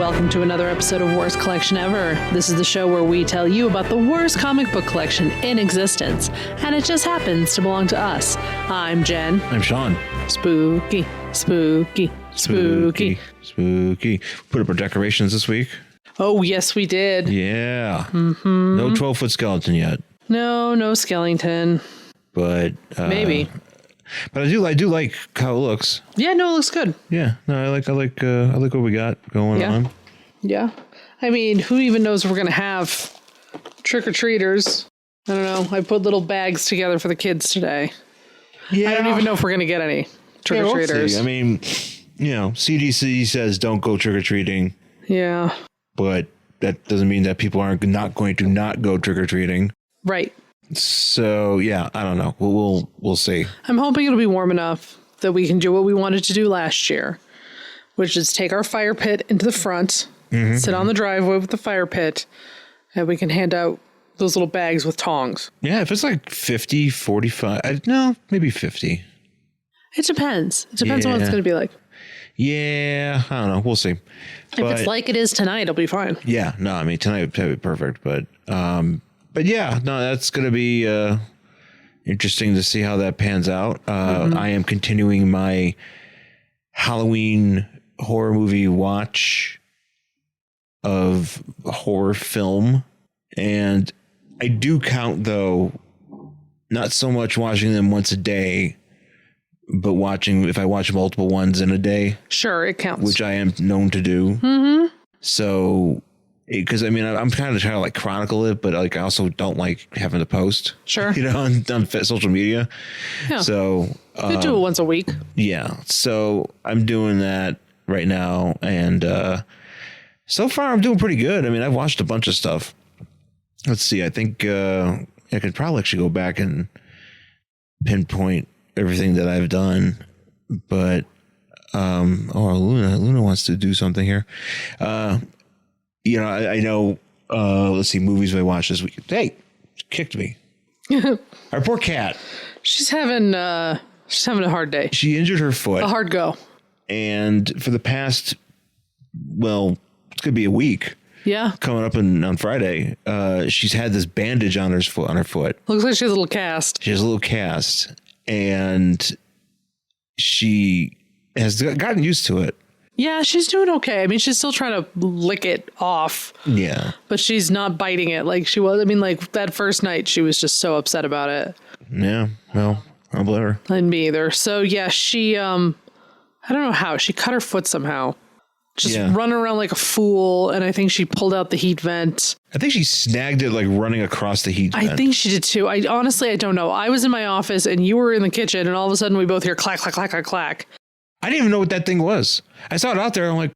welcome to another episode of Worst Collection Ever. This is the show where we tell you about the worst comic book collection in existence, and it just happens to belong to us. I'm Jen. I'm Sean. Spooky, spooky, spooky. Spooky. Put up our decorations this week. Oh, yes, we did. Yeah. Mm-hmm. No 12-foot skeleton yet. No skeleton. But maybe. But I do like how it looks. Yeah, no, it looks good. Yeah, no, I like what we got going on. Yeah, I mean, who even knows if we're gonna have trick-or-treaters? I don't know. I put little bags together for the kids today. Yeah, I don't even know if we're gonna get any trick-or-treaters. Yeah, I mean, CDC says don't go trick-or-treating. Yeah, but that doesn't mean that people aren't not going to not go trick-or-treating. Right. So yeah, I don't know. We'll see. I'm hoping it'll be warm enough that we can do what we wanted to do last year, which is take our fire pit into the front, sit on the driveway with the fire pit, and we can hand out those little bags with tongs. Yeah, if it's like 50, 45, no, maybe 50. It depends. It depends on what it's going to be like. Yeah, I don't know. We'll see. If it's like it is tonight, it'll be fine. Yeah, no, I mean, tonight would be perfect, but yeah, no, that's going to be interesting to see how that pans out. I am continuing my Halloween horror movie watch of horror film. And I do count, though, not so much watching them once a day, but if I watch multiple ones in a day. Sure, it counts. Which I am known to do. Mm-hmm. So... because I mean, I'm kind of trying to like chronicle it, but like I also don't like having to post. Sure. On social media. Yeah. So you do it once a week. Yeah. So I'm doing that right now, and so far I'm doing pretty good. I mean, I've watched a bunch of stuff. Let's see. I think I could probably actually go back and pinpoint everything that I've done, but Luna wants to do something here. I know, let's see, movies we watched this week. Hey, she kicked me. Our poor cat. She's having a hard day. She injured her foot. A hard go. And for the past, it's going to be a week. Yeah. Coming up on Friday, she's had this bandage on her foot. Looks like she has a little cast. She has a little cast. And she has gotten used to it. Yeah, she's doing okay. I mean, she's still trying to lick it off. Yeah. But she's not biting it like she was. I mean, like that first night, she was just so upset about it. Yeah. Well, I'll blame her. And me either. So, yeah, she, I don't know how. She cut her foot somehow. Just running around like a fool. And I think she pulled out the heat vent. I think she snagged it like running across the heat vent. I think she did too. I don't know. I was in my office and you were in the kitchen and all of a sudden we both hear clack, clack, clack, clack, clack. I didn't even know what that thing was. I saw it out there. And I'm like,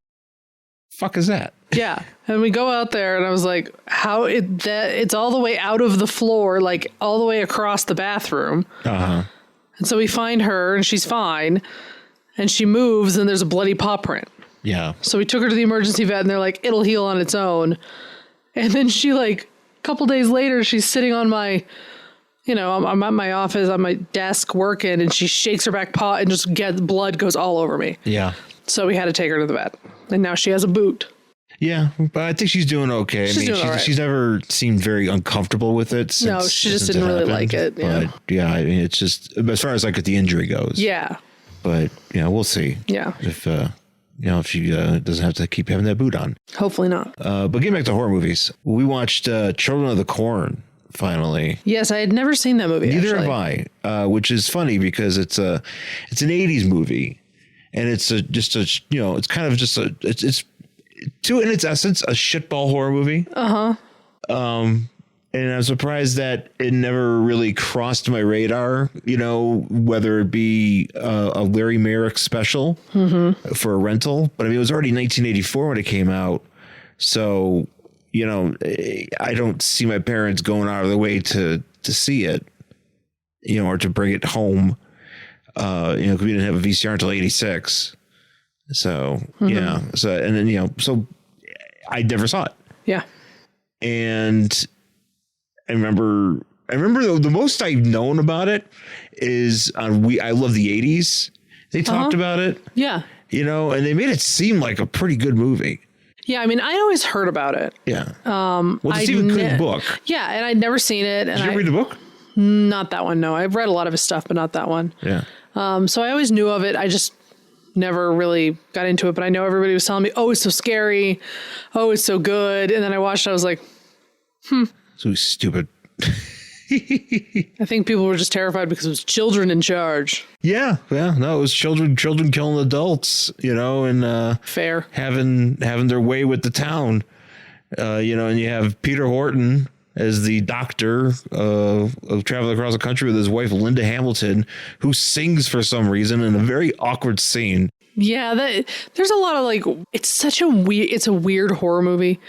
fuck is that? Yeah. And we go out there and I was like, it's all the way out of the floor, like all the way across the bathroom. Uh-huh. And so we find her and she's fine and she moves and there's a bloody paw print. Yeah. So we took her to the emergency vet and they're like, it'll heal on its own. And then she like a couple days later, she's sitting on my... I'm at my office on my desk working and she shakes her back paw and just blood goes all over me. Yeah. So we had to take her to the vet and now she has a boot. Yeah. But I think she's doing okay. She's never seemed very uncomfortable with it. No, she just didn't really like it. Yeah. But yeah, I mean, it's just as far as like the injury goes. Yeah. But we'll see. Yeah. If she doesn't have to keep having that boot on. Hopefully not. But getting back to horror movies, we watched Children of the Corn. Finally. Yes, I had never seen that movie. Neither have I, which is funny because it's an 80s movie and it's it's kind of just it's in its essence a shitball horror movie. Uh-huh. And I'm surprised that it never really crossed my radar, whether it be a Larry Merrick special for a rental, but I mean it was already 1984 when it came out. So I don't see my parents going out of their way to see it, or to bring it home, because we didn't have a VCR until 86. So, yeah. So, and then, so I never saw it. Yeah. And I remember the most I've known about it is on I Love the 80s. They talked about it. Yeah. And they made it seem like a pretty good movie. Yeah, I mean, I always heard about it. Yeah. Well, it's Stephen King's book. Yeah, and I'd never seen it. And Did you read the book? Not that one, no. I've read a lot of his stuff, but not that one. Yeah. So I always knew of it. I just never really got into it. But I know everybody was telling me, oh, it's so scary. Oh, it's so good. And then I watched it. I was like, So stupid. I think people were just terrified because it was children in charge. Yeah. No, it was children killing adults, and Fair. having their way with the town. And you have Peter Horton as the doctor of traveling across the country with his wife, Linda Hamilton, who sings for some reason in a very awkward scene. Yeah, there's a lot of it's a weird horror movie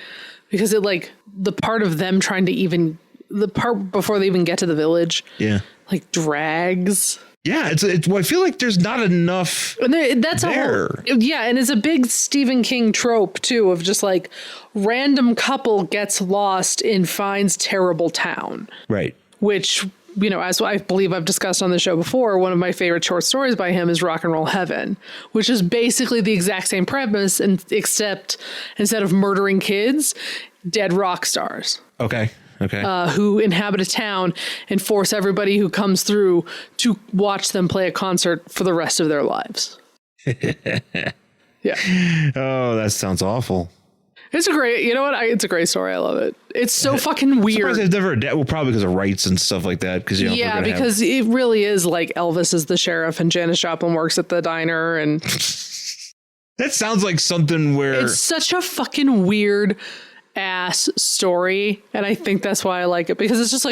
because the part of them trying to the part before they even get to the village. Yeah. Drags. Yeah, well, I feel like there's not enough. And that's there. And it's a big Stephen King trope too of just random couple gets lost and finds terrible town. Right. Which, as I believe I've discussed on the show before, one of my favorite short stories by him is Rock and Roll Heaven, which is basically the exact same premise, except instead of murdering kids, dead rock stars. Okay. Who inhabit a town and force everybody who comes through to watch them play a concert for the rest of their lives. Yeah. Oh, that sounds awful. It's a great, it's a great story. I love it. It's so fucking weird. I've never, probably because of rights and stuff like that. Because it really is like Elvis is the sheriff and Janis Joplin works at the diner. And that sounds like something where it's such a fucking weird ass story, and I think that's why I like it, because it's just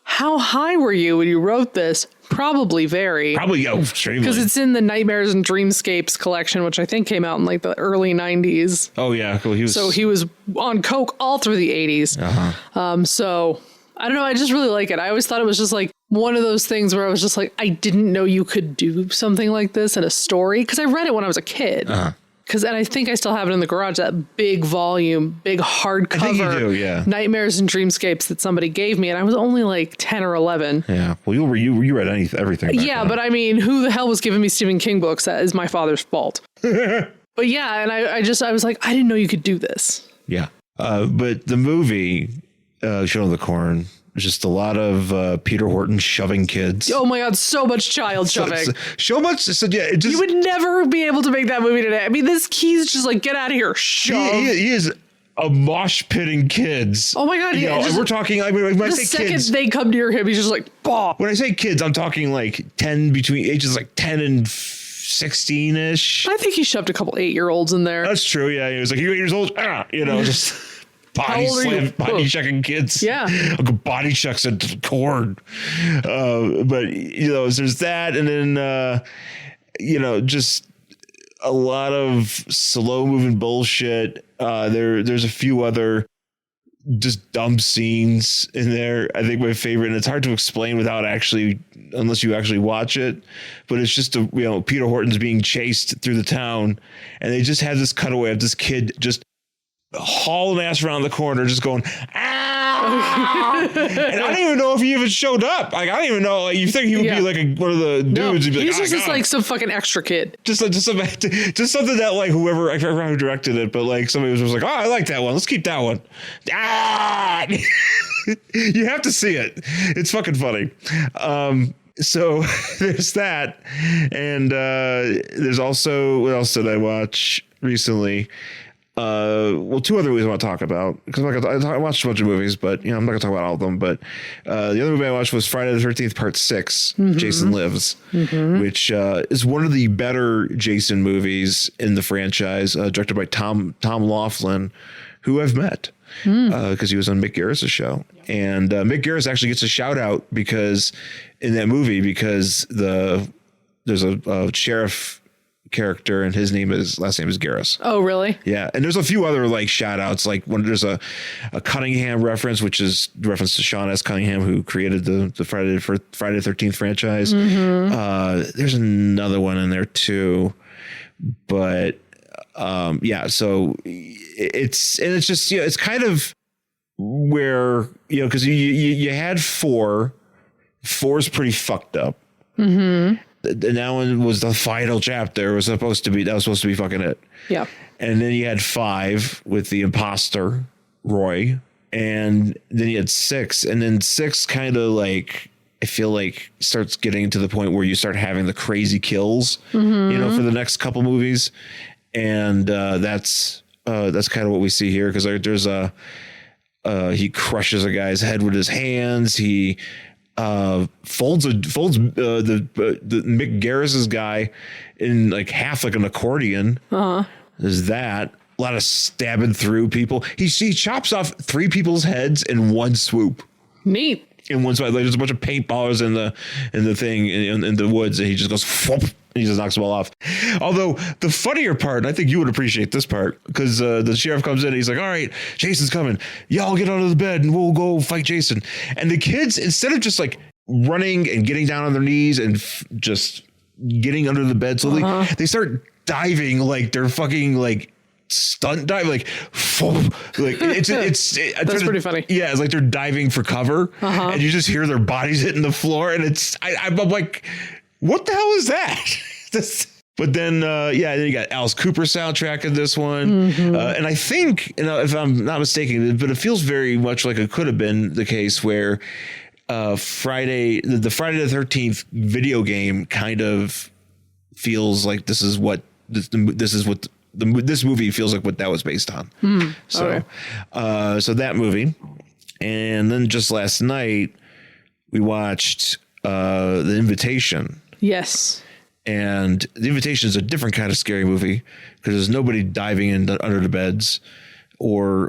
how high were you when you wrote this? Probably extremely, because it's in the Nightmares and Dreamscapes collection, which I think came out in the early 90s. Oh yeah, cool. He was on coke all through the 80s. So I don't know, I just really like it. I always thought it was just one of those things where I was just I didn't know you could do something like this in a story, because I read it when I was a kid. And I think I still have it in the garage, that big volume, big hardcover I think you do, yeah. Nightmares and Dreamscapes that somebody gave me. And I was only 10 or 11. Yeah. Well, you read everything. Yeah, but I mean, who the hell was giving me Stephen King books? That is my father's fault. But yeah, and I was like, I didn't know you could do this. Yeah. But the movie, Children of the Corn, just a lot of Peter Horton shoving kids. Oh my God, so much child shoving. So much. So yeah, you would never be able to make that movie today. I mean, he's just get out of here, shove. He is a mosh pitting kids. Oh my God. And we're talking, when I say kids, they come near him, he's just bah. When I say kids, I'm talking 10, between ages 10 and 16-ish. I think he shoved a couple 8-year-olds in there. That's true. Yeah. He was you're 8 years old. Just body checking kids. Yeah. Body checks a cord. But there's that. And then, just a lot of slow moving bullshit. There's a few other just dumb scenes in there. I think my favorite, and it's hard to explain unless you actually watch it, but it's just Peter Horton's being chased through the town, and they just have this cutaway of this kid just hauling ass around the corner, just going, ah! And I don't even know if he even showed up. I don't even know. You think he would be one of the dudes? No, he's just some fucking extra kid. Just something that whoever, I forgot who directed it, but somebody was like, oh, I like that one. Let's keep that one. Ah! You have to see it. It's fucking funny. So there's that, and there's also, what else did I watch recently? Two other movies I want to talk about, because I watched a bunch of movies, but I'm not gonna talk about all of them. But the other movie I watched was Friday the 13th Part 6, Jason Lives, which is one of the better Jason movies in the franchise, directed by Tom Laughlin, who I've met because he was on Mick Garris's show, and Mick Garris actually gets a shout out because in that movie, because there's a sheriff character and his last name is Garris. Oh, really? Yeah. And there's a few other shout outs, when there's a Cunningham reference, which is reference to Sean S. Cunningham, who created the Friday the 13th franchise. There's another one in there too, but so it's just, it's kind of where, because you had four's pretty fucked up. And that one was the final chapter. That was supposed to be fucking it. Yeah. And then you had 5 with the imposter, Roy. And then you had 6. And then 6 kind of like, I feel like starts getting to the point where you start having the crazy kills, you know, for the next couple movies. And that's kind of what we see here. Because there's he crushes a guy's head with his hands. He folds the Mick Garris's guy in like half, like an accordion. There's that. A lot of stabbing through people. He chops off 3 people's heads in one swoop. Neat. In one swoop. Like there's a bunch of paintballers in the thing in the woods, and he just goes whoop, and he just knocks them all off. Although the funnier part, and I think you would appreciate this part, because the sheriff comes in and he's like, all right, Jason's coming. Y'all get out of the bed and we'll go fight Jason. And the kids, instead of just like running and getting down on their knees and just getting under the bed slowly, they start diving like they're fucking like stunt dive, like it's that's pretty funny. Yeah, it's like they're diving for cover, and you just hear their bodies hitting the floor, and I'm like, what the hell is that? But then then you got Alice Cooper soundtrack in this one, and I think, if I'm not mistaken, but it feels very much like it could have been the case where Friday the 13th video game kind of feels like this movie feels like what that was based on. So that movie. And then just last night we watched The Invitation. Yes. And The Invitation is a different kind of scary movie because there's nobody diving in under the beds or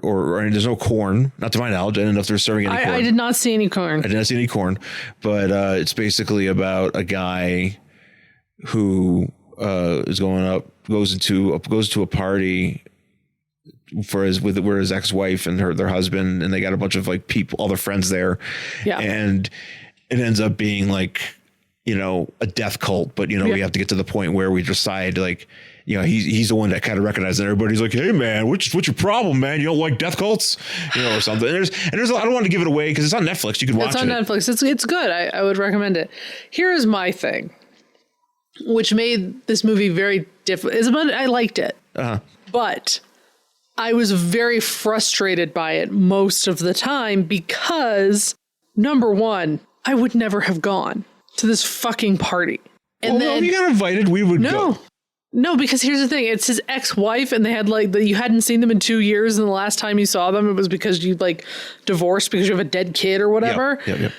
there's no corn, not to my knowledge. I didn't know if they're serving any corn. I did not see any corn. I did not see any corn, but it's basically about a guy who goes to a party where his ex-wife and their husband, and they got a bunch of like people, all their friends there. Yeah. And it ends up being like, a death cult, but we have to get to the point where we decide like, he's the one that kind of recognizes everybody's like, hey man, what's your problem, man? You don't like death cults, or something. And there's I don't want to give it away because it's on Netflix. You can watch it. It's on Netflix. It's good. I would recommend it. Here's my thing, which made this movie very different. I liked it, but I was very frustrated by it most of the time because, number one, I would never have gone to this fucking party. And then if you got invited, we would go. No, because here's the thing. It's his ex-wife, and they had you hadn't seen them in 2 years, and the last time you saw them, it was because you divorced because you have a dead kid or whatever. Yep.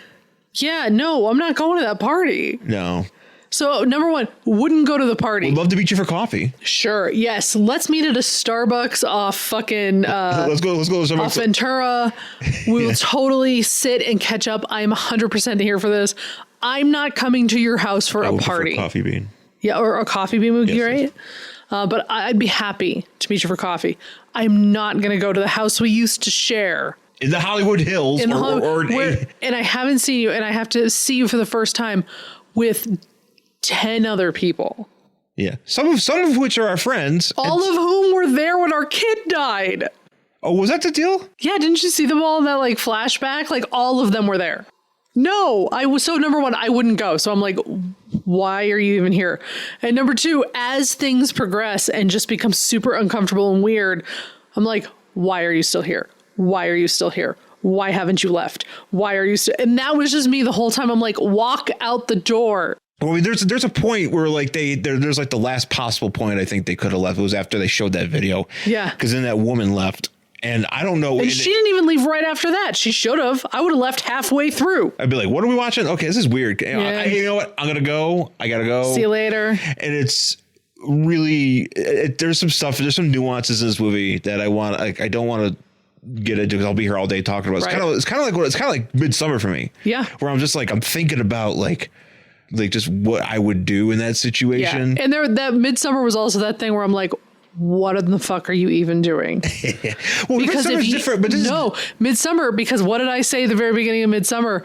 Yeah, no, I'm not going to that party. No. So, number one, wouldn't go to the party. We'd love to meet you for coffee. Sure. Yes. Let's meet at a Starbucks off fucking let's go to Starbucks. Off Ventura. We'll totally sit and catch up. I'm 100% here for this. I'm not coming to your house for a party. For a coffee bean. Yeah, or a coffee bean would be right. But I'd be happy to meet you for coffee. I'm not going to go to the house we used to share. In the Hollywood Hills. And I haven't seen you, and I have to see you for the first time with 10 other people. Yeah. Some of which are our friends. All of whom were there when our kid died. Oh, was that the deal? Yeah, didn't you see them all in that flashback? All of them were there. No, so number one, I wouldn't go. So I'm like, why are you even here? And number two, as things progress and just become super uncomfortable and weird, I'm like, why are you still here? Why are you still here? Why haven't you left? Why are you still? And that was just me the whole time. I'm like, walk out the door. Well, I mean, there's a point where there's the last possible point I think they could have left. It was after they showed that video. Yeah. Because then that woman left. And I don't know. And she didn't even leave right after that. She should have. I would have left halfway through. I'd be like, what are we watching? Okay, this is weird. Yeah. You know what? I'm going to go. I got to go. See you later. And it's really, there's some nuances in this movie that I don't want to get into because I'll be here all day talking about. It's kind of like Midsummer for me. Yeah. Where I'm just I'm thinking about just what I would do in that situation. Yeah. And that Midsummer was also that thing where I'm like, what in the fuck are you even doing? Well, because Midsummer's different, but Midsummer, because what did I say at the very beginning of Midsummer?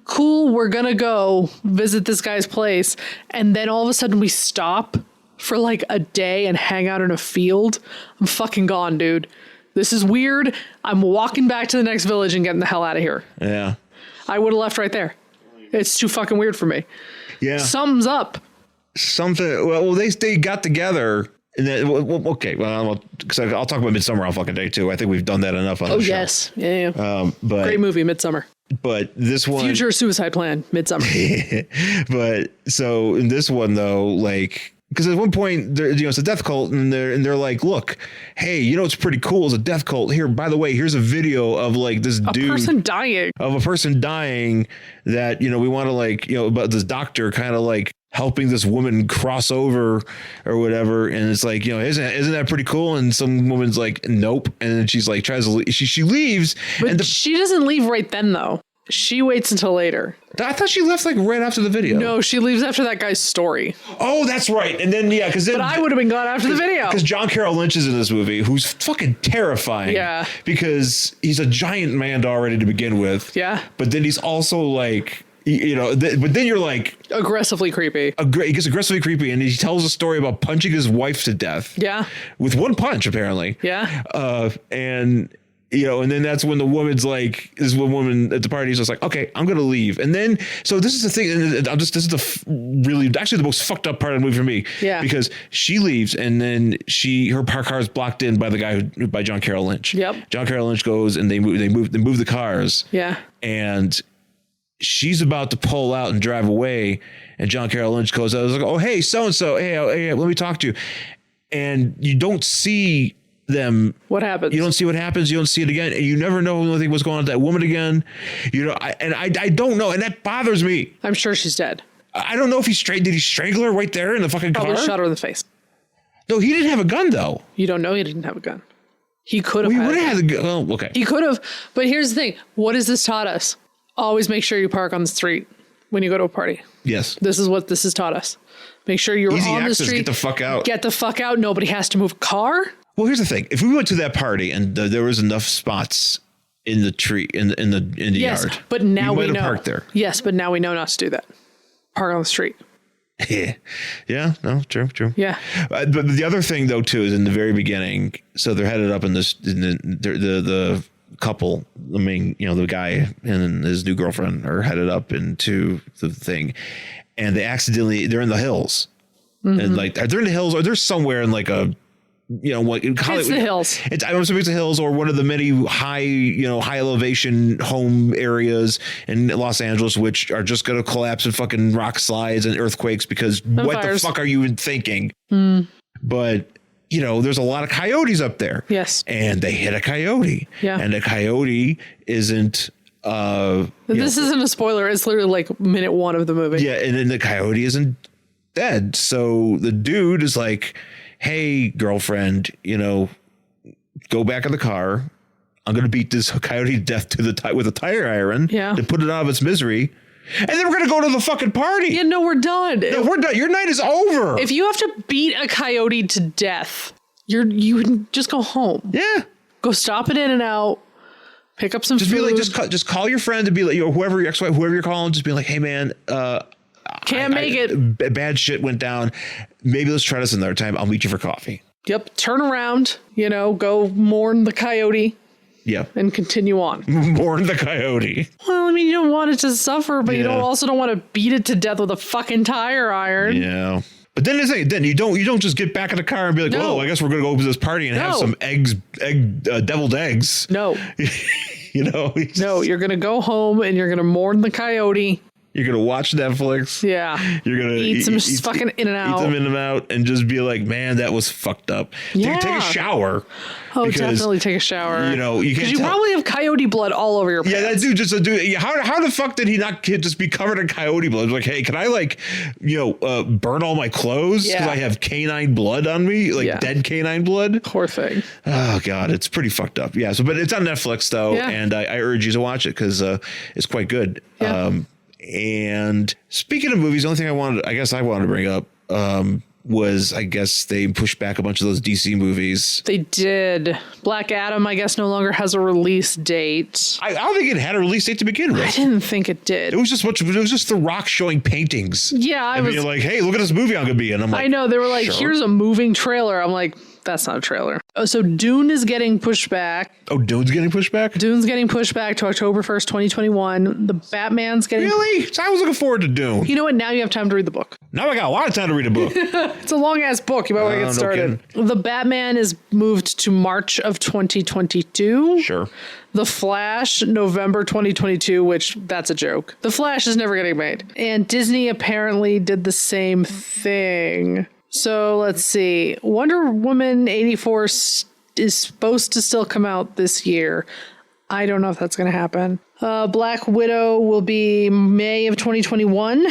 Cool, we're gonna go visit this guy's place, and then all of a sudden we stop for a day and hang out in a field. I'm fucking gone, dude. This is weird. I'm walking back to the next village and getting the hell out of here. Yeah. I would have left right there. It's too fucking weird for me. Yeah. Something's up. Something. Well, they got together And then, okay, well, because I'll talk about Midsommar all fucking day too. I think we've done that enough on the show. Yes. Yeah. But great movie, Midsommar. But this one, Future Suicide Plan, Midsommar. But so in this one though, like, because at one point, it's a death cult, and they're like, look, hey, it's pretty cool. It's a death cult. Here, by the way, here's a video of like this a person dying that, we want to like, about this doctor kind of like helping this woman cross over or whatever. And it's like, isn't that pretty cool? And some woman's like, nope. And then she's like, tries to leave. She leaves. But she doesn't leave right then though. She waits until later. I thought she left like right after the video. No, she leaves after that guy's story. Oh, that's right. And then, because then. But I would have been gone after the video. Because John Carroll Lynch is in this movie, who's fucking terrifying. Yeah. Because he's a giant man already to begin with. Yeah. But then he's also like, but then you're like. Aggressively creepy. He gets aggressively creepy, and he tells a story about punching his wife to death. Yeah. With one punch, apparently. Yeah. And then that's when the woman's like, this one woman at the party is just like, okay, I'm going to leave. And then, so this is the thing, and this is actually the most fucked up part of the movie for me. Yeah. Because she leaves, and then her car is blocked in by the guy, by John Carroll Lynch. Yep. John Carroll Lynch goes, and they move the cars. Yeah. And she's about to pull out and drive away. And John Carroll Lynch goes, I was like, oh, hey, so-and-so, hey, let me talk to you. And you don't see them. What happens? You don't see what happens. You don't see it again. And you never know what's going on with that woman again. I don't know. And that bothers me. I'm sure she's dead. I don't know if did he strangle her right there in the fucking Probably car? shot her in the face. No, he didn't have a gun though. You don't know he didn't have a gun. He could have. He would have had a gun. Oh, okay. He could have. But here's the thing. What has this taught us? Always make sure you park on the street when you go to a party. Yes. This is what this has taught us. Make sure you're Easy on access, the street. Get the fuck out. Get the fuck out. Nobody has to move a car. Well, here's the thing. If we went to that party and there was enough spots in the tree, in the yes, yard, but now we might know. have parked there. Yes, but now we know not to do that. Park on the street. Yeah. No, true. Yeah. But the other thing though, too, is in the very beginning. So they're headed up in the couple, the main, the guy and his new girlfriend are headed up into the thing, and they're in the hills. Mm-hmm. And like, they're in the hills, or they're somewhere in like a, what in Hollywood, it's the hills. I'm assuming it's the hills, or one of the many high elevation home areas in Los Angeles, which are just going to collapse in fucking rock slides and earthquakes because what the fuck are you even thinking? But there's a lot of coyotes up there. Yes. And they hit a coyote. Yeah. And the coyote isn't, this isn't a spoiler. It's literally like minute 1 of the movie. Yeah. And then the coyote isn't dead. So the dude is like, hey, girlfriend, go back in the car. I'm going to beat this coyote to death with a tire iron to put it out of its misery. And then we're going to go to the fucking party. Yeah, no, we're done. No, we're done. Your night is over. If you have to beat a coyote to death, you can just go home. Yeah. Go stop it in and out. Pick up some food. Be like, just call your friend and be like, whoever your ex-wife, whoever you're calling, just be like, hey man, can't make it. Bad shit went down. Maybe let's try this another time. I'll meet you for coffee. Yep. Turn around, go mourn the coyote. Yep. And continue on. Mourn the coyote. Well, I mean, you don't want it to suffer, but you also don't want to beat it to death with a fucking tire iron. Yeah. But then you don't just get back in the car and be like, oh, I guess we're going to go to this party and have some deviled eggs. No. No, you're going to go home and you're going to mourn the coyote. You're going to watch Netflix. Yeah. You're going to eat some fucking In-N-Out. Eat some In-N-Out and just be like, man, that was fucked up. Yeah. Take a shower. Oh, definitely take a shower. You can't. Because you probably have coyote blood all over your pants. Yeah, that dude just a dude. How the fuck did he not just be covered in coyote blood? Like, hey, can I burn all my clothes because I have canine blood on me, dead canine blood? Poor thing. Oh god, it's pretty fucked up. Yeah. So, but it's on Netflix though, and I urge you to watch it because it's quite good. Yeah. And speaking of movies, the only thing I wanted to bring up was they pushed back a bunch of those DC movies. They did. Black Adam, I guess, no longer has a release date. I don't think it had a release date to begin with. I didn't think it did. It was just The Rock showing paintings. Yeah, you're like, hey, look at this movie I'm gonna be in. I'm like, I know, they were like, here's a moving trailer. I'm like, That's not a trailer. Oh, so Dune is getting pushed back. Oh, Dune's getting pushed back? Dune's getting pushed back to October 1st, 2021. The Batman's getting... Really? So I was looking forward to Dune. You know what? Now you have time to read the book. Now I got a lot of time to read a book. It's a long-ass book. You might want to get started. The Batman is moved to March of 2022. Sure. The Flash, November 2022, which that's a joke. The Flash is never getting made. And Disney apparently did the same thing. So let's see. Wonder Woman 84 is supposed to still come out this year. I don't know if that's going to happen. Black Widow will be May of 2021.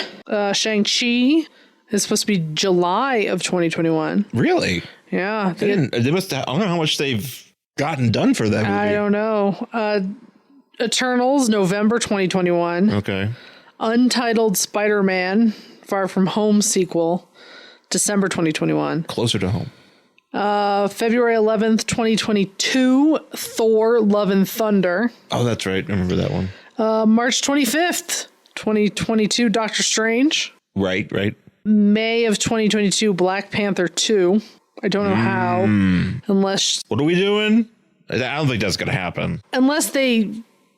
Shang-Chi is supposed to be July of 2021. Really? Yeah. They must. I don't know how much they've gotten done for that movie. I don't know. Eternals, November 2021. Okay. Untitled Spider-Man Far From Home sequel, December 2021. Closer to home. February 11th, 2022, Thor, Love and Thunder. Oh, that's right. I remember that one. March 25th, 2022, Doctor Strange. Right. May of 2022, Black Panther 2. I don't know how, unless... What are we doing? I don't think that's going to happen. Unless they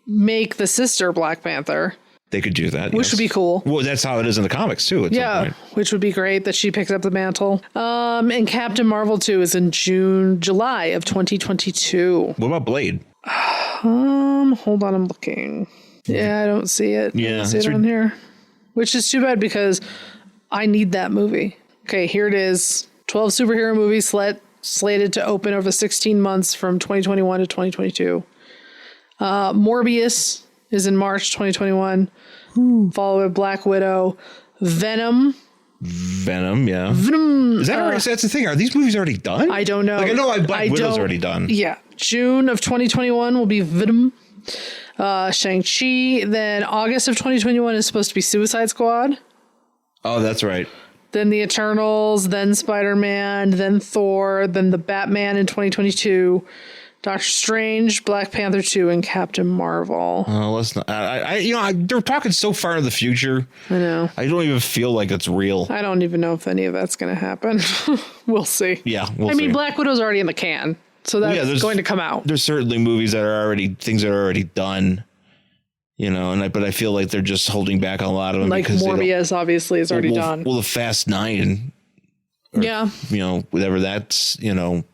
make the sister Black Panther. They could do that, which would be cool. Well, that's how it is in the comics, too. Yeah, which would be great that she picks up the mantle. And Captain Marvel 2 is in July of 2022. What about Blade? Hold on, I'm looking. Yeah, I don't see it. Yeah, I don't see it on here. Which is too bad because I need that movie. Okay, here it is. 12 superhero movies slated to open over 16 months from 2021 to 2022. Morbius is in March 2021, followed by Black Widow. Venom, yeah. Is that already? That's the thing. Are these movies already done? I don't know. Like I know Black Widow's already done. Yeah. June of 2021 will be Venom. Shang-Chi. Then August of 2021 is supposed to be Suicide Squad. Oh, that's right. Then the Eternals, then Spider-Man, then Thor, then the Batman in 2022. Doctor Strange, Black Panther 2, and Captain Marvel. Oh, let's not. They're talking so far in the future. I know. I don't even feel like it's real. I don't even know if any of that's going to happen. We'll see. Yeah, I mean, Black Widow's already in the can, so that's going to come out. There's certainly movies that are things that are already done. But I feel like they're just holding back on a lot of them. Like Morbius, obviously, is already done. Well, the Fast 9. Whatever that's, the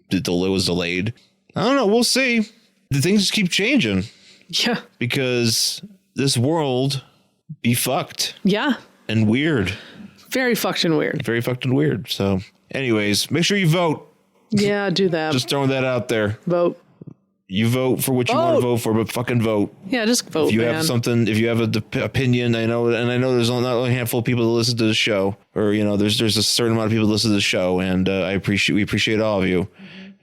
delay was delayed. I don't know. We'll see. The things keep changing. Yeah. Because this world be fucked. Yeah. And weird. Very fucked and weird. Very fucked and weird. So, anyways, make sure you vote. Yeah, do that. Just throwing that out there. Vote. You vote for what you want to vote for, but fucking vote. Yeah, just vote. If you have something, if you have an opinion, I know there's not only a handful of people that listen to the show, or there's a certain amount of people that listen to the show, and we appreciate all of you.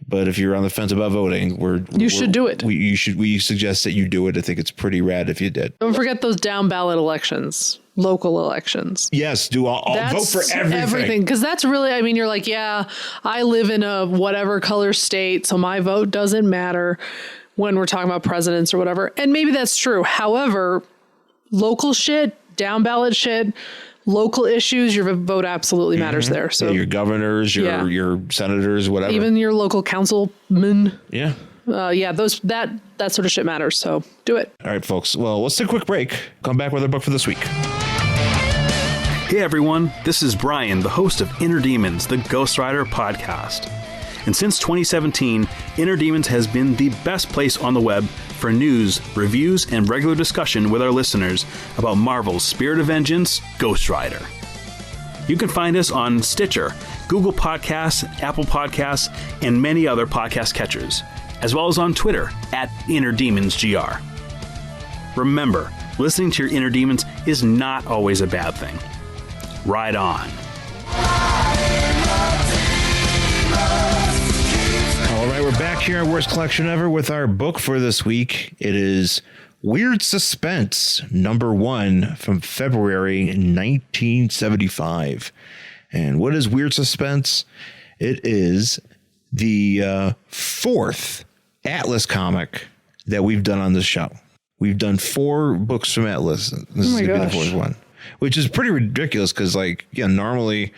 But if you're on the fence about voting, you should do it. We suggest that you do it. I think it's pretty rad if you did. Don't forget those down ballot elections, local elections. Yes, do all vote for everything. Because that's really, you're like, yeah, I live in a whatever color state, so my vote doesn't matter when we're talking about presidents or whatever. And maybe that's true. However, local shit, down ballot shit, local issues, your vote absolutely matters there. So your governors, your senators, whatever, even your local councilmen. Yeah. That sort of shit matters. So do it. All right, folks. Well, let's take a quick break. Come back with our book for this week. Hey, everyone. This is Brian, the host of Inner Demons, the Ghost Rider podcast. And since 2017, Inner Demons has been the best place on the web for news, reviews, and regular discussion with our listeners about Marvel's Spirit of Vengeance, Ghost Rider. You can find us on Stitcher, Google Podcasts, Apple Podcasts, and many other podcast catchers, as well as on Twitter @InnerDemonsGR. Remember, listening to your inner demons is not always a bad thing. Ride on. All right, we're back here at Worst Collection Ever with our book for this week. It is Weird Suspense, #1 from February 1975. And what is Weird Suspense? It is the fourth Atlas comic that we've done on this show. We've done 4 books from Atlas. This is going to be the 4th one, which is pretty ridiculous because, normally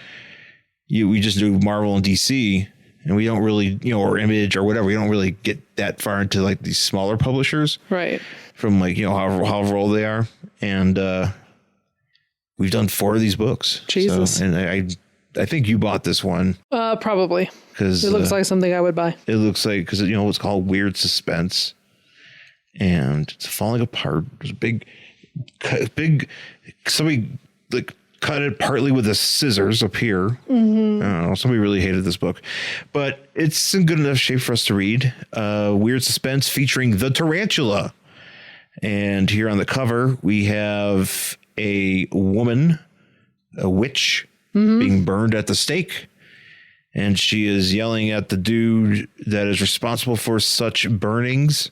we just do Marvel and DC. and we don't really, or Image or whatever, we don't really get that far into like these smaller publishers. Right. From like, however old they are. And we've done 4 of these books. Jesus. So, and I think you bought this one. Probably. Because it looks like something I would buy. It looks like, because, it's called Weird Suspense. And it's falling apart. There's a big, somebody like cut it partly with a scissors up here. Mm-hmm. I don't know. Somebody really hated this book, but it's in good enough shape for us to read. Weird Suspense featuring the tarantula. And here on the cover, we have a woman, a witch, being burned at the stake. And she is yelling at the dude that is responsible for such burnings.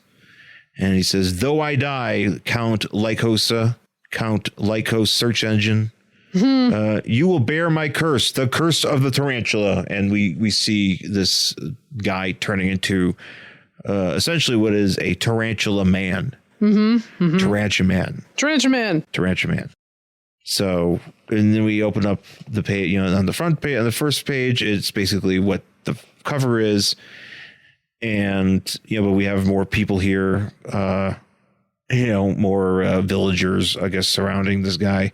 And he says, though I die, Count Lycos Search Engine, you will bear my curse, the curse of the tarantula. And we see this guy turning into essentially what is a tarantula man. Tarantula man. So, and then we open up the page, on the front page, on the first page, it's basically what the cover is. And, but we have more people here, more villagers, I guess, surrounding this guy.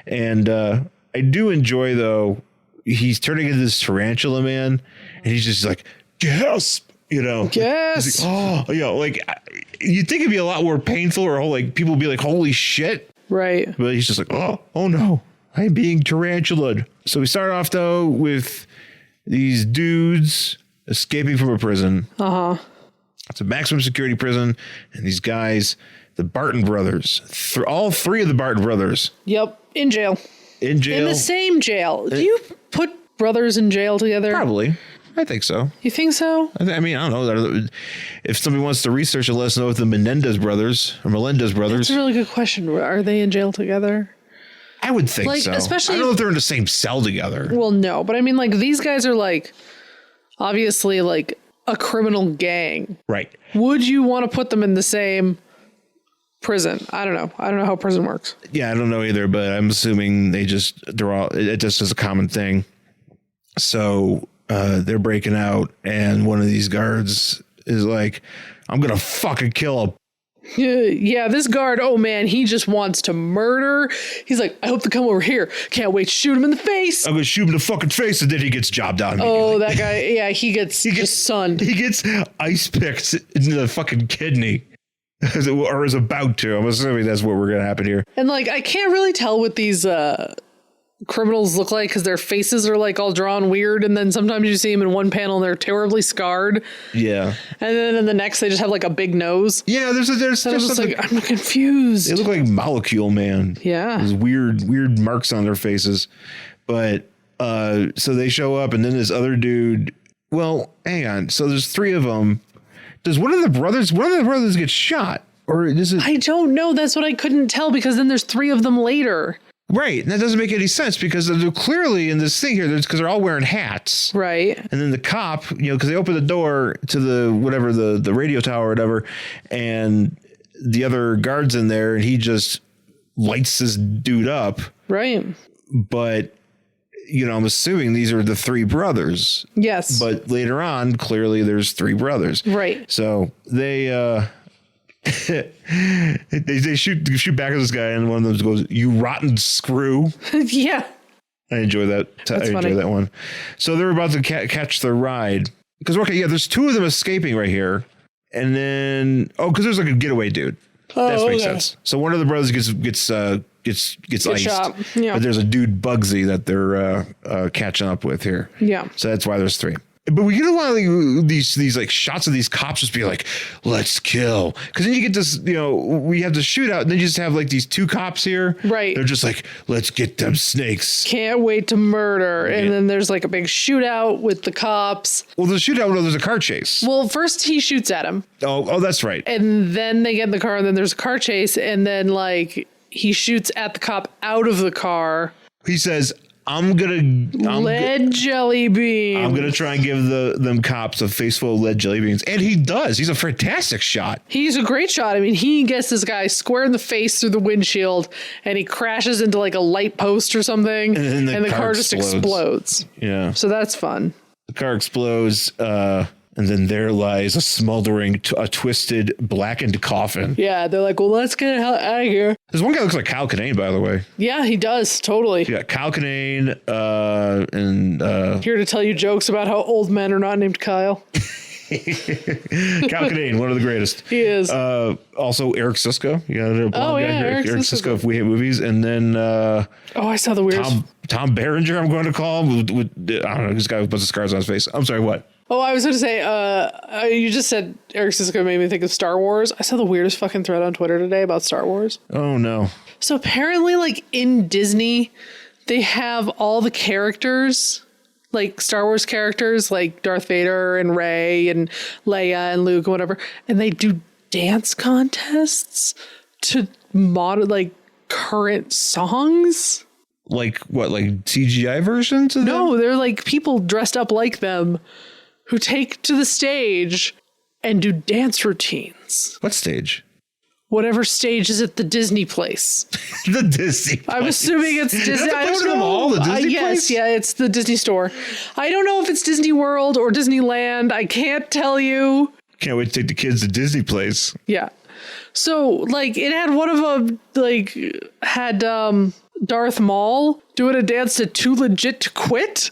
And I do enjoy, though, he's turning into this tarantula man, and he's just like, gasp, Yes. Like, you'd think it'd be a lot more painful, or like people would be like, holy shit. Right. But he's just like, oh no, I'm being tarantulaed. So we start off, though, with these dudes escaping from a prison. It's a maximum security prison, and these guys, the Barton brothers, all 3 of the Barton brothers. Yep, in jail. In the same jail. Do you put brothers in jail together? Probably. I think so. You think so? I don't know. If somebody wants to research it, let us know if the Melendez brothers. That's a really good question. Are they in jail together? I would think so. Especially, I don't know if they're in the same cell together. Well, no, but I mean, like, these guys are like, obviously, like, a criminal gang. Right. Would you want to put them in the same prison? I don't know. I don't know how prison works. Yeah, I don't know either, but I'm assuming it just is a common thing. So they're breaking out, and one of these guards is like, I'm going to fucking kill him. Yeah, this guard, oh man, he just wants to murder. He's like, I hope to come over here. Can't wait to shoot him in the face. I'm going to shoot him in the fuking face, and then he gets jobbed out immediately. Oh, that guy, yeah, he gets sunned. He gets ice picked in the fucking kidney. Or is about to. I'm assuming that's what we're going to happen here. And like, I can't really tell what these criminals look like because their faces are like all drawn weird, and then sometimes you see them in one panel and they're terribly scarred. Yeah. And then in the next they just have like a big nose. Yeah, there's like, I'm confused. They look like Molecule Man. Yeah. There's weird marks on their faces. But so they show up, and then this other dude, well, hang on. So there's 3 of them. Does one of the brothers get shot? Or is it? I don't know. That's what I couldn't tell, because then there's 3 of them later. Right. And that doesn't make any sense, because they're clearly in this thing here, because they're all wearing hats. Right. And then the cop, because they open the door to the radio tower or whatever, and the other guard's in there, and he just lights this dude up. Right. But, I'm assuming these are the 3 brothers. Yes. But later on, clearly there's 3 brothers. Right. So they they shoot back at this guy, and one of them goes, "You rotten screw." Yeah. I enjoy that. I enjoy that one. So they're about to catch the ride, because there's 2 of them escaping right here, and then because there's like a getaway dude. That makes sense. So one of the brothers gets iced, shot. Yeah. But there's a dude Bugsy that they're catching up with here. Yeah. So that's why there's 3. But we get a lot of these like shots of these cops just being like, let's kill. Because then you get this, we have the shootout, and then you just have like these 2 cops here. Right. They're just like, let's get them snakes. Can't wait to murder. Yeah. And then there's like a big shootout with the cops. Well, the shootout, there's a car chase. Well, first he shoots at him. Oh, that's right. And then they get in the car, and then there's a car chase. And then like he shoots at the cop out of the car. He says, lead jelly beans. I'm gonna try and give them cops a face full of lead jelly beans, and he does. He's a fantastic shot. He's a great shot. I mean, he gets this guy square in the face through the windshield, and he crashes into like a light post or something, and the car just explodes. Yeah. So that's fun. The car explodes, and then there lies a smoldering, a twisted, blackened coffin. Yeah, they're like, well, let's get the hell out of here. There's one guy who looks like Kyle Kinane, by the way. Yeah, he does. Totally. You got Kyle Kinane, and here to tell you jokes about how old men are not named Kyle. Kyle Kinane, one of the greatest. He is. Also Eric Sisko. You got a blonde guy here. Eric Sisko of We Hate Movies. And then I saw the weirdest. Tom Berenger, I'm going to call him. I don't know, this guy with a bunch of scars on his face. I'm sorry, what? Oh, I was going to say, you just said Eric Sisko made me think of Star Wars. I saw the weirdest fucking thread on Twitter today about Star Wars. Oh, no. So apparently, like, in Disney, they have all the characters, like Star Wars characters, like Darth Vader and Rey and Leia and Luke and whatever, and they do dance contests to model, like, current songs. Like what? Like CGI versions of them? No, they're like people dressed up like them who take to the stage and do dance routines. What stage? Whatever stage is at the Disney place. The Disney place. I'm assuming it's Disney. I don't know. All the Disney yes, place? Yeah, it's the Disney store. I don't know if it's Disney World or Disneyland. I can't tell you. Can't wait to take the kids to Disney place. Yeah. So, like, it had one of them, like, had Darth Maul doing a dance to Too Legit to Quit.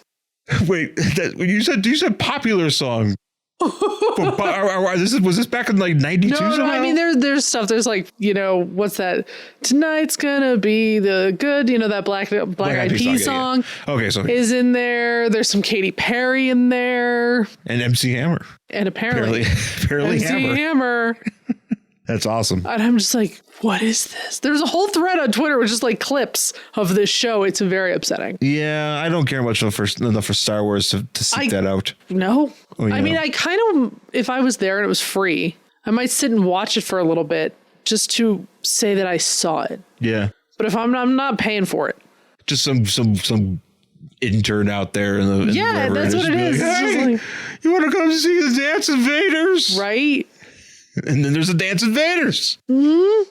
Wait, you said popular song. Was this back in like 92? No, I mean there's stuff. There's like, you know, what's that? Tonight's gonna be the good. You know, that Black Eyed Peas song. Yeah. Okay, so is in there. There's some Katy Perry in there, and MC Hammer, and apparently MC Hammer. That's awesome. And I'm just like, what is this? There's a whole thread on Twitter with just like clips of this show. It's very upsetting. Yeah, I don't care much enough for Star Wars to seek that out. No. Oh, yeah. I mean, I kind of, if I was there and it was free, I might sit and watch it for a little bit just to say that I saw it. Yeah. But if I'm not paying for it. Just some intern out there in the that's what it is. Like, hey, like, you want to come see the Dance Invaders? Right. And then there's a Dance Invaders. Mm-hmm.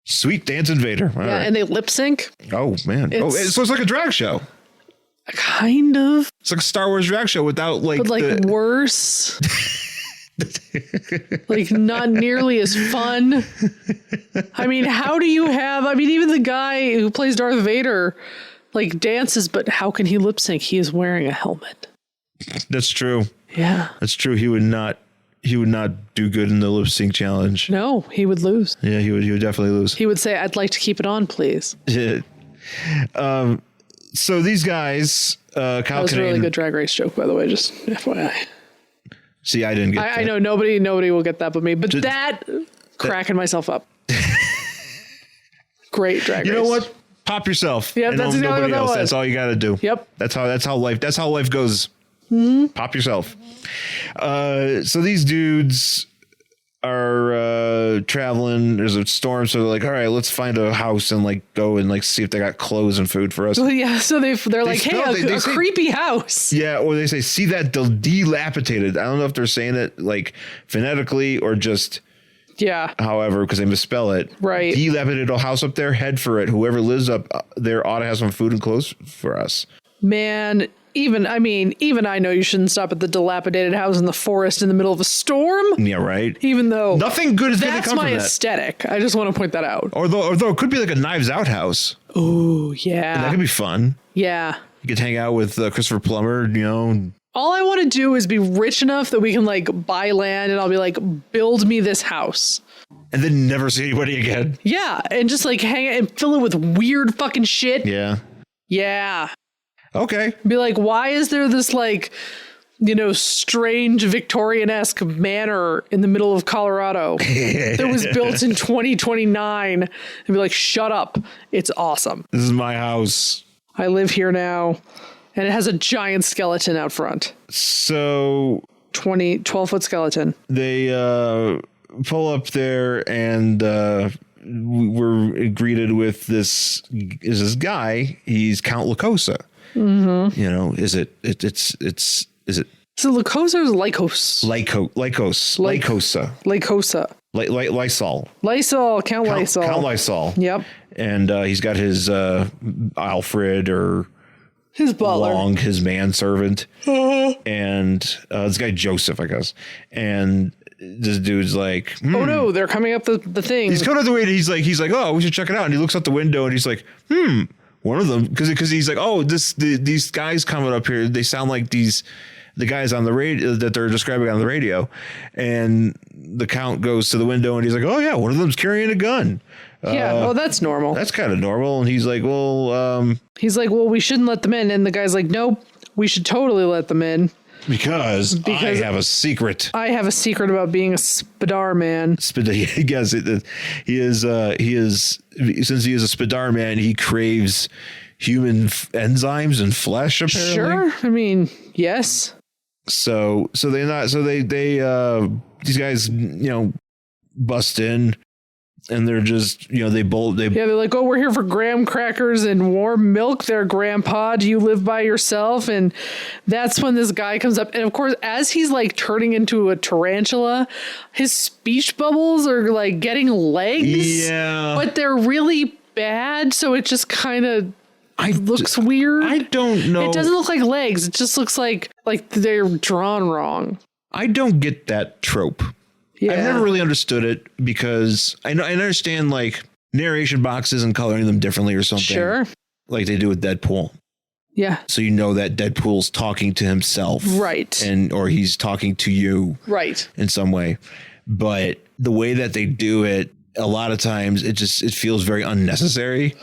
Sweet Dance Invader. All right. And they lip sync. Oh, man. So it's like a drag show. Kind of. It's like a Star Wars drag show without like... But like worse. Like not nearly as fun. I mean, how do you have... I mean, even the guy who plays Darth Vader like dances, but how can he lip sync? He is wearing a helmet. That's true. Yeah. That's true. He would not do good in the lip sync challenge. No, he would lose. Yeah, he would definitely lose. He would say, I'd like to keep it on, please. Yeah. So these guys, Kyle Kinane. That was a really good Drag Race joke, by the way, just FYI. See, I didn't get that. I know nobody will get that but me, but cracking myself up. Great Drag Race. You know what? Pop yourself. Yep, that's exactly what that was. That's all you got to do. Yep. That's how life goes. Mm-hmm. Pop yourself. So these dudes are traveling. There's a storm, so they're like, all right, let's find a house and like go and like see if they got clothes and food for us. Well, yeah, so they're like, hey, a creepy house. Yeah, or they say, see that dilapidated. I don't know if they're saying it like phonetically or just however, because they misspell it. Right. Dilapidated house up there, head for it. Whoever lives up there ought to have some food and clothes for us. Man, even I know you shouldn't stop at the dilapidated house in the forest in the middle of a storm. Yeah, right. Even though nothing good is going to come from that. That's my aesthetic. I just want to point that out. Although it could be like a Knives Out house. Oh, yeah. And that could be fun. Yeah. You could hang out with Christopher Plummer, you know. All I want to do is be rich enough that we can like buy land and I'll be like, build me this house. And then never see anybody again. Yeah. And just like hang it and fill it with weird fucking shit. Yeah. Yeah. Okay. Be like, why is there this like, you know, strange Victorian-esque manor in the middle of Colorado that was built in 2029? And be like, shut up. It's awesome. This is my house. I live here now. And it has a giant skeleton out front. So 12-foot skeleton. They pull up there and we're greeted with this guy. He's Count Lycos. Mm-hmm. You know, is it? So Lycos or Lycos? Lycosa. Lysol. Count Lysol. Count Lysol. Yep. And he's got his Alfred or His butler. Long, his manservant. And this guy Joseph, I guess. And this dude's like, oh no, they're coming up the thing. He's coming up the way. He's like, oh, we should check it out. And he looks out the window and he's like, one of them, because he's like, oh, these guys coming up here, they sound like the guys on the radio that they're describing on the radio. And the Count goes to the window and he's like, oh yeah, one of them's carrying a gun. Yeah, that's normal. That's kind of normal. And he's like, well, we shouldn't let them in. And the guy's like, nope, we should totally let them in. Because I have a secret. I have a secret about being a Spadar man. Yes, he is. Since he is a Spadar man, he craves human enzymes and flesh. Apparently, sure. I mean, yes. So they these guys, bust in. And they're just, they're like, oh, we're here for graham crackers and warm milk there, Grandpa. Do you live by yourself? And that's when this guy comes up. And of course, as he's like turning into a tarantula, his speech bubbles are like getting legs. Yeah. But they're really bad. So it just kind of looks weird. I don't know. It doesn't look like legs. It just looks like they're drawn wrong. I don't get that trope. Yeah. I've never really understood it because I understand like narration boxes and coloring them differently or something. Sure. Like they do with Deadpool. Yeah. So that Deadpool's talking to himself. Right. Or he's talking to you. Right. In some way. But the way that they do it, a lot of times it feels very unnecessary.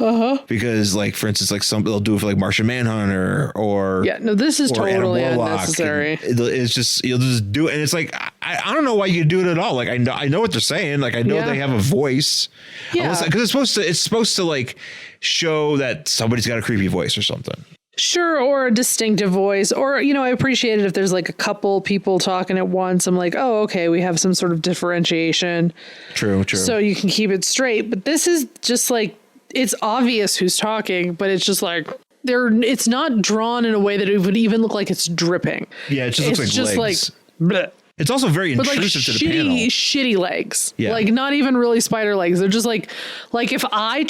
Because like, for instance, like they'll do it for like Martian Manhunter or this is totally unnecessary. It's just, you'll just do it. And it's like, I don't know why you do it at all. Like I know what they're saying. Like I know they have a voice. Yeah. Because it's supposed to like show that somebody's got a creepy voice or something. Sure, or a distinctive voice, or, I appreciate it if there's like a couple people talking at once. I'm like, oh, okay, we have some sort of differentiation. True. So you can keep it straight. But this is just like, it's obvious who's talking, but it's just like, it's not drawn in a way that it would even look like it's dripping. Yeah, it just looks like just legs. Like, bleh. It's also very intrusive to the panel. Shitty legs. Yeah. Like not even really spider legs. They're just like if I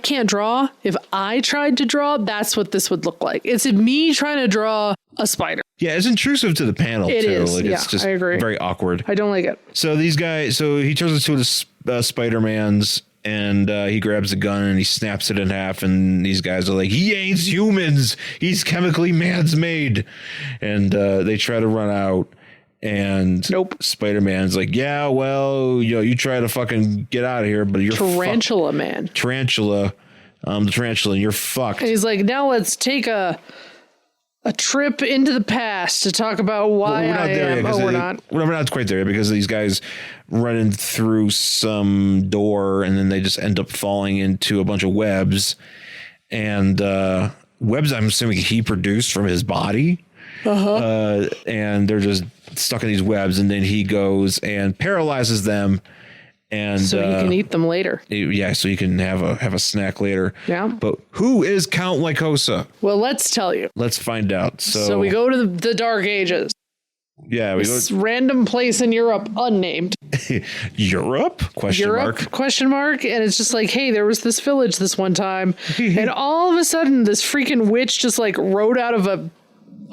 can't draw. If I tried to draw, that's what this would look like. It's me trying to draw a spider. Yeah, it's intrusive to the panel too. Is. Like it's just I agree. Very awkward. I don't like it. So these guys, he turns into the Spider-Mans and he grabs a gun and he snaps it in half. And these guys are like, he ain't humans. He's chemically man's-made. And they try to run out. And nope. Spider-Man's like, yeah, well, you try to fucking get out of here, but you're Tarantula man. Tarantula. The tarantula, and you're fucked. And he's like, now let's take a trip into the past to talk about why we're not there yet, we're not. We're not quite there yet because these guys running through some door and then they just end up falling into a bunch of webs. And webs, I'm assuming he produced from his body. And they're just stuck in these webs, and then he goes and paralyzes them, and so he can eat them later. So he can have a snack later. Yeah. But who is Count Lycos? Well, let's tell you. Let's find out. So we go to the Dark Ages. Yeah, we this random place in Europe, unnamed. Europe? Question mark. And it's just like, hey, there was this village this one time, and all of a sudden, this freaking witch just like rode out of a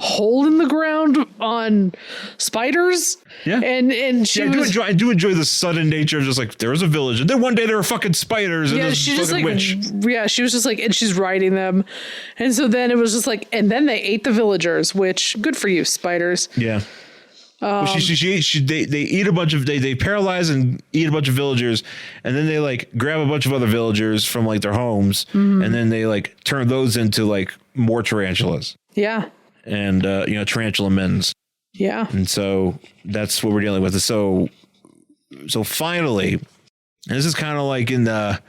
hole in the ground on spiders. Yeah. And she I do enjoy the sudden nature of just like, there was a village and then one day there were fucking spiders and this fucking witch. Yeah, she was just like, and she's riding them. And so then it was just like, and then they ate the villagers, which good for you, spiders. Yeah. They eat a bunch of, they paralyze and eat a bunch of villagers, and then they like grab a bunch of other villagers from like their homes, and then they like turn those into like more tarantulas. Yeah. And, tarantula men's. Yeah. And so that's what we're dealing with. So finally, and this is kind of like in the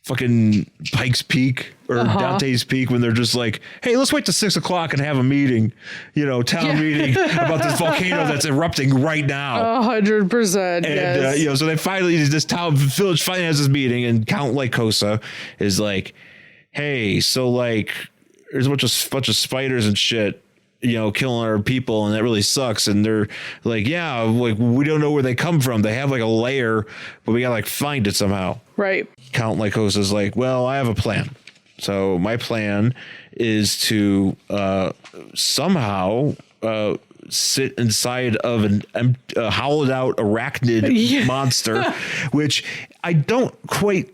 fucking Pike's Peak or Dante's Peak when they're just like, hey, let's wait till 6 o'clock and have a meeting, town meeting about this volcano that's erupting right now. 100%. And, yes. So they finally, this village finally has this meeting, and Count Lycos is like, hey, so like, there's a bunch of spiders and shit, killing our people, and that really sucks. And they're like, yeah, like we don't know where they come from. They have like a lair, but we gotta like find it somehow. Right. Count Lycos is like, well, I have a plan. So my plan is to somehow sit inside of a hollowed out arachnid monster, which I don't quite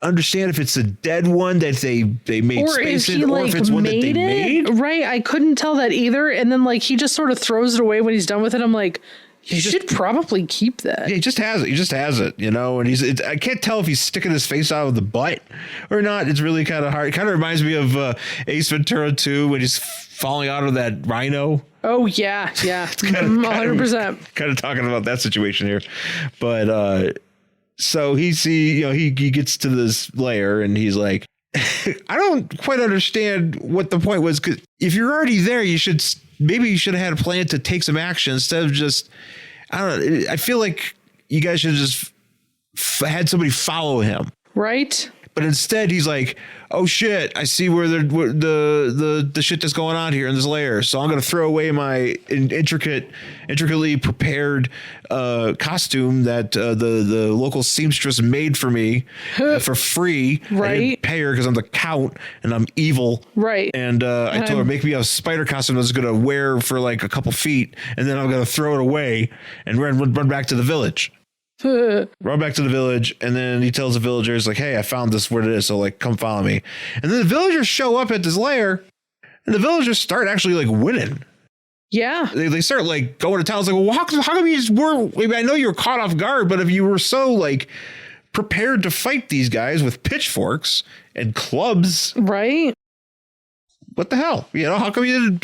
understand if it's a dead one that they made or space if he in, or if it's one that they made. Right, I couldn't tell that either. And then like he just sort of throws it away when he's done with it. I'm like, you should probably keep that. Yeah, he just has it. He just has it, you know. And I can't tell if he's sticking his face out of the butt or not. It's really kind of hard. It kind of reminds me of Ace Ventura 2 when he's falling out of that rhino. Oh yeah, it's 100%. Kind of talking about that situation here, but so he gets to this lair and he's like, I don't quite understand what the point was, because if you're already there, you should have had a plan to take some action instead of just, I don't know. I feel like you guys should have just had somebody follow him. Right. But instead he's like, oh shit, I see where the shit that's going on here in this lair. So I'm going to throw away my intricately prepared costume that the local seamstress made for me for free. Right. I didn't pay her because I'm the Count and I'm evil. Right. And I told her, make me a spider costume I was going to wear for like a couple feet. And then I'm going to throw it away and run back to the village. Run back to the village, and then he tells the villagers like, hey, I found this where it is, so like come follow me. And then the villagers show up at this lair, and the villagers start actually like winning. Yeah. They start like going to town. It's like, well, how come you just were, I mean, I know you were caught off guard, but if you were so like prepared to fight these guys with pitchforks and clubs, right? What the hell? You know, how come you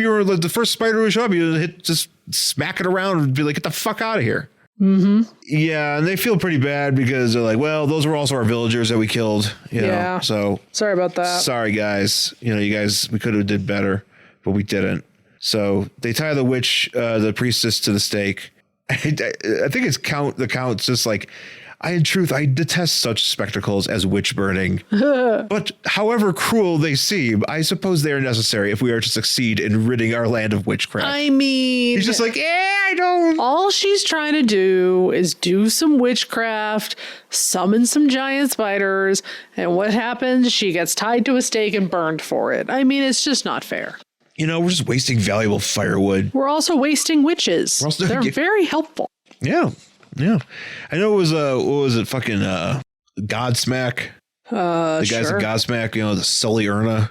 were the first spider to show up, you just smack it around and be like, get the fuck out of here. Mm-hmm. Yeah, and they feel pretty bad because they're like, well, those were also our villagers that we killed. You know, so sorry about that. Sorry, guys. You know, you guys, we could have did better, but we didn't. So they tie the witch, the priestess, to the stake. I think it's the Count's just like, in truth, I detest such spectacles as witch burning. But however cruel they seem, I suppose they are necessary if we are to succeed in ridding our land of witchcraft. I mean, he's just like, I don't. All she's trying to do is do some witchcraft, summon some giant spiders, and what happens? She gets tied to a stake and burned for it. I mean, it's just not fair. You know, we're just wasting valuable firewood. We're also wasting witches. They're very helpful. Yeah. Yeah. I know it was, what was it? Fucking, Godsmack. The guys at Godsmack, you know, the Sully Erna,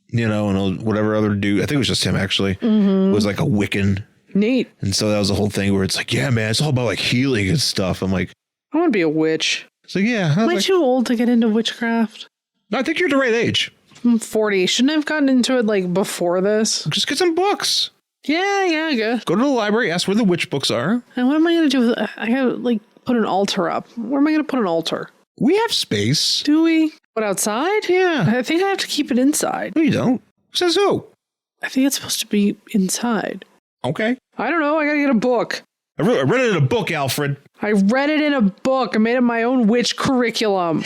you know, and whatever other dude. I think it was just him actually. Mm-hmm. Was like a Wiccan. Neat. And so that was the whole thing where it's like, yeah, man, it's all about like healing and stuff. I'm like, I want to be a witch. So yeah. Am I too old to get into witchcraft? No, I think you're the right age. I'm 40. Shouldn't I have gotten into it like before this? Just get some books. Yeah, I guess. Go to the library, ask where the witch books are. And what am I going to do with it? I got to like put an altar up. Where am I going to put an altar? We have space. Do we? But outside? Yeah. I think I have to keep it inside. No, you don't. Says who? I think it's supposed to be inside. Okay. I don't know. I got to get a book. I read it in a book, Alfred. I read it in a book. I made up my own witch curriculum.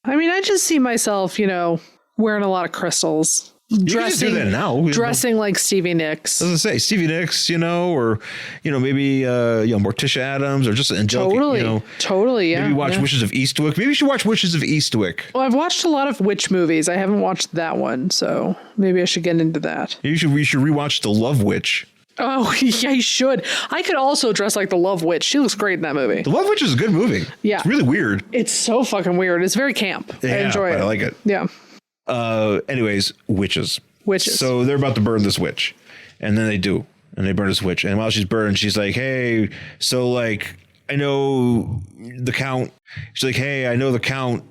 I mean, I just see myself, you know, wearing a lot of crystals. Dressing, do that now. Dressing like Stevie Nicks. As I say, Stevie Nicks, you know, or, you know, maybe, Morticia Adams or just Angelica. Totally. You know, totally, yeah. Maybe watch Witches of Eastwick. Maybe you should watch Witches of Eastwick. Well, I've watched a lot of witch movies. I haven't watched that one, so maybe I should get into that. We should rewatch The Love Witch. Oh, yeah, I should. I could also dress like the Love Witch. She looks great in that movie. The Love Witch is a good movie. Yeah. It's really weird. It's so fucking weird. It's very camp. Yeah, I enjoy it. I like it. Yeah. Anyways, witches. Witches. So they're about to burn this witch. And then they do. And they burn this witch. And while she's burned, she's like, hey, so like, I know the Count. She's like, hey, I know the Count.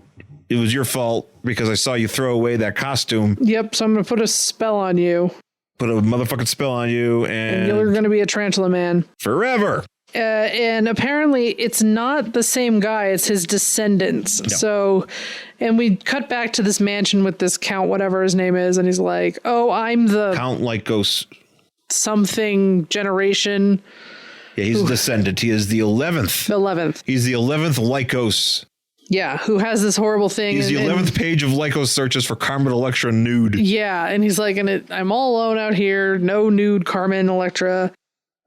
It was your fault because I saw you throw away that costume. Yep. So I'm going to put a spell on you. Put a motherfucking spell on you. And you're going to be a tarantula man. Forever. And apparently it's not the same guy, it's his descendants. No. So, and we cut back to this mansion with this Count, whatever his name is. And he's like, oh, I'm the Count Lycos something generation. Yeah, he's a descendant. He is the 11th. The 11th. He's the 11th Lycos. Yeah, who has this horrible thing. He's the 11th page of Lycos searches for Carmen Electra nude. Yeah, and he's like, I'm all alone out here. No nude Carmen Electra.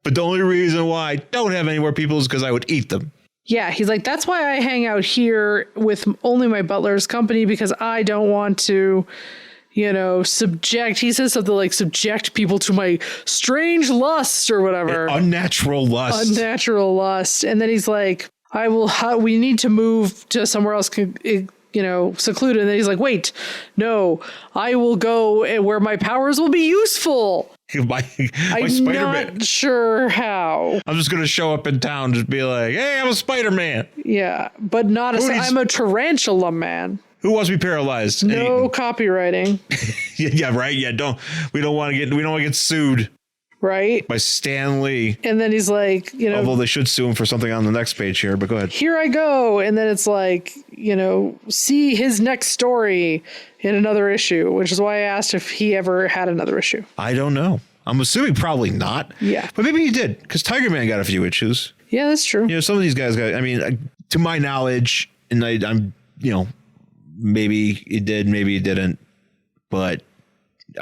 But the only reason why I don't have any more people is because I would eat them. Yeah, he's like, that's why I hang out here with only my butler's company, because I don't want to, subject, he says something like subject people to my strange lust or whatever. Unnatural lust. Unnatural lust. And then he's like, we need to move to somewhere else, secluded. And then he's like, wait, no, I will go where my powers will be useful. My I'm Spider-Man. not sure how. I'm just going to show up in town, just be like, hey, I'm a Spider-Man. Yeah, but I'm a tarantula man. Who wants to be paralyzed? No copywriting. Yeah, right. Yeah, we don't want to get sued. Right. By Stan Lee. And then he's like, although they should sue him for something on the next page here, but go ahead. Here I go. And then it's like, see his next story in another issue, which is why I asked if he ever had another issue. I don't know. I'm assuming probably not. Yeah. But maybe he did, because Tiger Man got a few issues. Yeah, that's true. Some of these guys got, to my knowledge, and I'm, maybe he did, maybe he didn't, but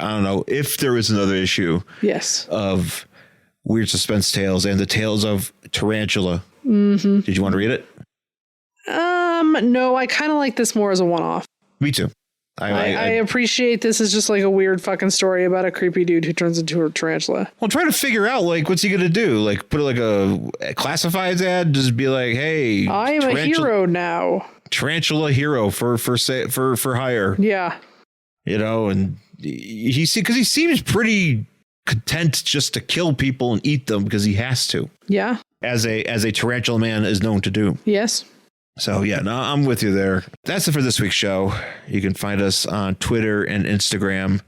I don't know if there is another issue. Yes. Of Weird Suspense Tales and the Tales of Tarantula. Mm-hmm. Did you want to read it? No, I kind of like this more as a one-off. Me too. I appreciate this is just like a weird fucking story about a creepy dude who turns into a tarantula. Well, try to figure out, what's he going to do? Put like a classifieds ad? Just be like, hey, I am a hero now. Tarantula hero for hire. Yeah. And he seems pretty content just to kill people and eat them because he has to. Yeah. As a tarantula man is known to do. Yes. So, yeah, no, I'm with you there. That's it for this week's show. You can find us on Twitter and Instagram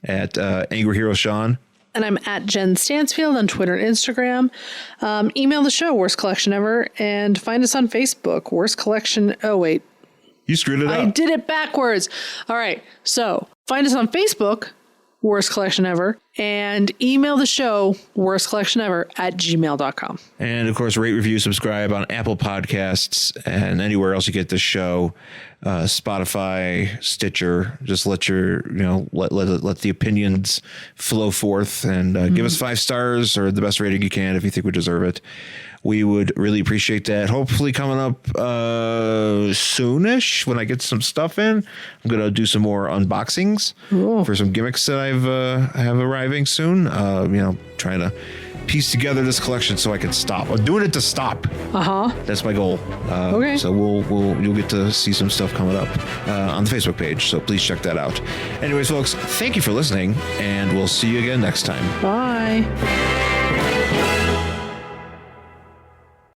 at Angry Hero Sean. And I'm at Jen Stansfield on Twitter and Instagram. Email the show, Worst Collection Ever, and find us on Facebook, Worst Collection. Oh, wait. You screwed it up. I did it backwards. All right. So find us on Facebook, Worst Collection Ever, and email the show, worstcollectionever@gmail.com. And of course, rate, review, subscribe on Apple Podcasts and anywhere else you get this show, Spotify, Stitcher. Just let your, let the opinions flow forth and give us 5 stars or the best rating you can if you think we deserve it. We would really appreciate that. Hopefully coming up soonish when I get some stuff in. I'm going to do some more unboxings for some gimmicks that I have arriving soon. Trying to piece together this collection so I can stop. I'm doing it to stop. That's my goal. Okay. So you'll get to see some stuff coming up on the Facebook page. So please check that out. Anyways, folks, thank you for listening, and we'll see you again next time. Bye.